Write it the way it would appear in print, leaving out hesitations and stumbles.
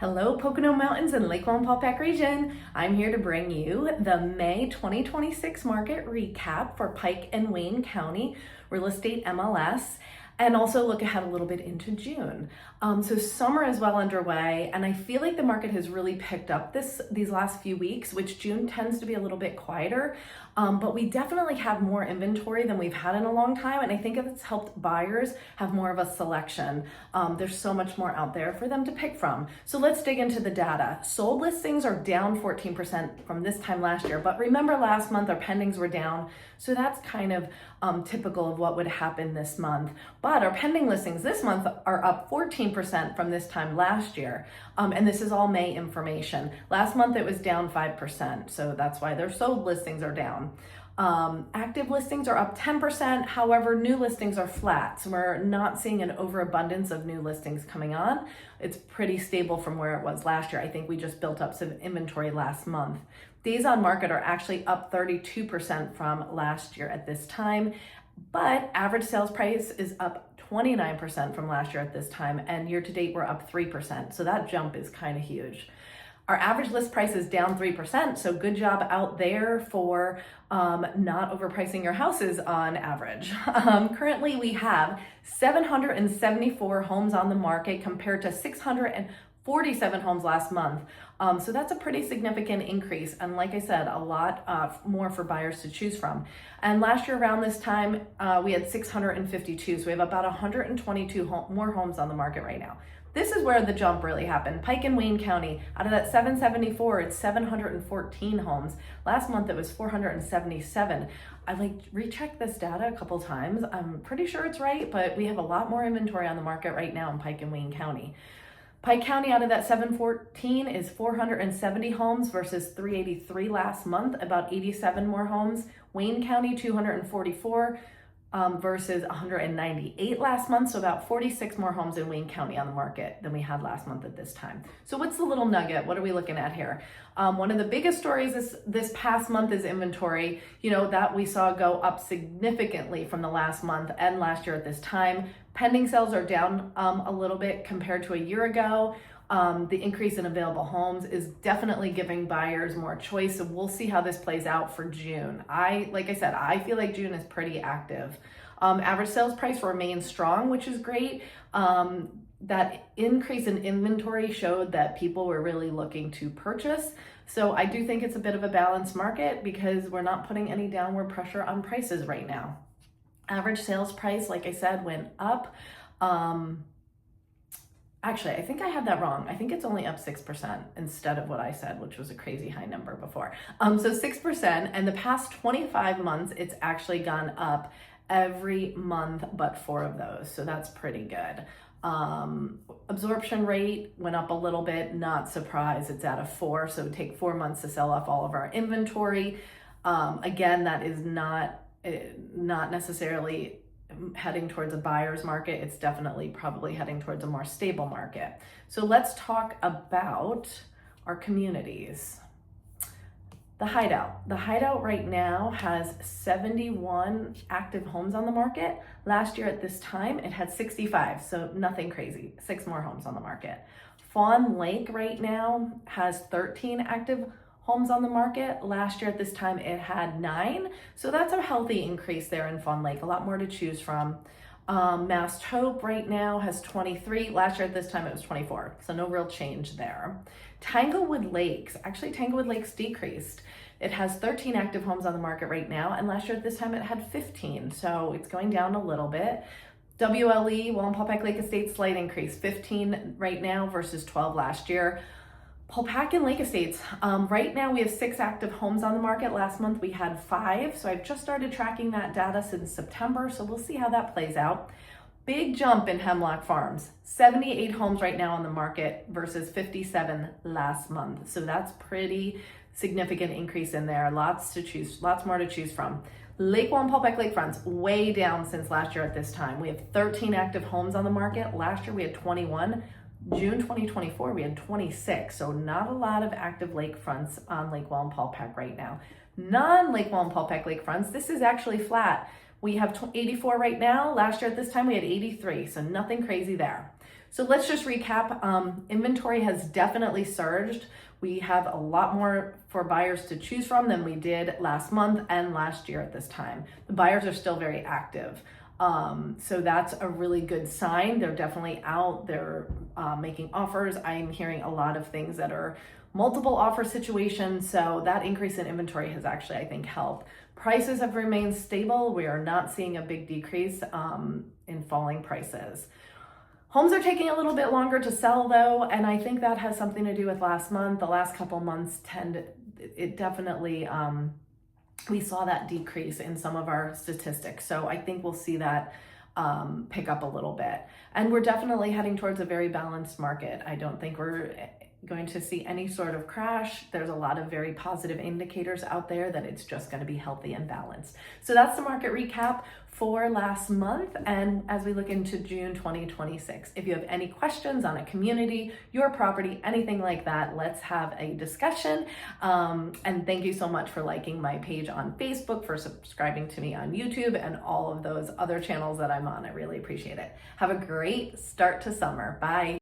Hello, Pocono Mountains and Lake Wallenpaupack region. I'm here to bring you the May 2026 market recap for Pike and Wayne County real estate MLS, and also look ahead a little bit into June. So summer is well underway, and I feel like the market has really picked up these last few weeks, which June tends to be a little bit quieter. But we definitely have more inventory than we've had in a long time, and I think it's helped buyers have more of a selection. There's so much more out there for them to pick from. So let's dig into the data. Sold listings are down 14% from this time last year, but remember last month our pendings were down, so that's kind of typical of what would happen this month. But our pending listings this month are up 14% from this time last year, and this is all May information. Last month it was down 5%, so that's why their sold listings are down. Active listings are up 10%. However, new listings are flat. So we're not seeing an overabundance of new listings coming on. It's pretty stable from where it was last year. I think we just built up some inventory last month. Days on market are actually up 32% from last year at this time, but average sales price is up 29% from last year at this time, and year to date we're up 3%. So that jump is kind of huge. Our average list price is down 3%, so good job out there for not overpricing your houses on average. Currently, we have 774 homes on the market compared to 647 homes last month. So that's a pretty significant increase. And like I said, a lot more for buyers to choose from. And last year around this time, we had 652. So we have about 122 more homes on the market right now. This is where the jump really happened. Pike and Wayne County, out of that 774, it's 714 homes. Last month it was 477. I rechecked this data a couple times. I'm pretty sure it's right, but we have a lot more inventory on the market right now in Pike and Wayne County. Pike County, out of that 714, is 470 homes versus 383 last month, about 87 more homes. Wayne County, 244 versus 198 last month, so about 46 more homes in Wayne County on the market than we had last month at this time. So what's the little nugget? What are we looking at here? One of the biggest stories this past month is inventory. You know, that we saw go up significantly from the last month and last year at this time. Pending sales are down a little bit compared to a year ago. The increase in available homes is definitely giving buyers more choice. So we'll see how this plays out for June. Like I said, I feel like June is pretty active. Average sales price remains strong, which is great. That increase in inventory showed that people were really looking to purchase. So I do think it's a bit of a balanced market because we're not putting any downward pressure on prices right now. Average sales price, like I said, went up. Actually, I think I had that wrong. I think it's only up 6% instead of what I said, which was a crazy high number before. So 6%, and the past 25 months, it's actually gone up every month but 4 of those. So that's pretty good. Absorption rate went up a little bit, not surprised. It's at a 4, so it would take 4 months to sell off all of our inventory. Again, that is not necessarily heading towards a buyer's market. It's definitely probably heading towards a more stable market. So let's talk about our communities. The Hideout. The Hideout right now has 71 active homes on the market. Last year at this time, it had 65, so nothing crazy. 6 more homes on the market. Fawn Lake right now has 13 active homes on the market. Last year at this time it had 9, so that's a healthy increase there in Fawn Lake, a lot more to choose from. Mast Hope right now has 23. Last year at this time it was 24, so no real change there. Tanglewood Lakes, actually Tanglewood Lakes decreased. It has 13 active homes on the market right now, and last year at this time it had 15, so it's going down a little bit. WLE, Wallenpaupack Lake Estates, slight increase, 15 right now versus 12 last year. Paupack and Lake Estates, right now we have 6 active homes on the market. Last month we had 5, so I've just started tracking that data since September, so we'll see how that plays out. Big jump in Hemlock Farms, 78 homes right now on the market versus 57 last month, so that's pretty significant increase in there. Lots more to choose from. Lake Wallenpaupack Lakefronts, way down since last year at this time. We have 13 active homes on the market. Last year we had 21. June 2024, we had 26, so not a lot of active lakefronts on Lake Wallenpaupack right now. Non-Lake Wallenpaupack lakefronts, this is actually flat. We have 84 right now. Last year at this time, we had 83, so nothing crazy there. So let's just recap. Inventory has definitely surged. We have a lot more for buyers to choose from than we did last month and last year at this time. The buyers are still very active. So that's a really good sign. They're definitely out. They're making offers. I'm hearing a lot of things that are multiple offer situations. So that increase in inventory has actually, I think, helped. Prices have remained stable. We are not seeing a big decrease in falling prices. Homes are taking a little bit longer to sell though, and I think that has something to do with last month. The last couple months definitely, we saw that decrease in some of our statistics. So I think we'll see that pick up a little bit. And we're definitely heading towards a very balanced market. I don't think we're going to see any sort of crash. There's a lot of very positive indicators out there that it's just going to be healthy and balanced. So that's the market recap for last month and as we look into June 2026. If you have any questions on a community, your property, anything like that, let's have a discussion. And thank you so much for liking my page on Facebook, for subscribing to me on YouTube and all of those other channels that I'm on. I really appreciate it. Have a great start to summer. Bye.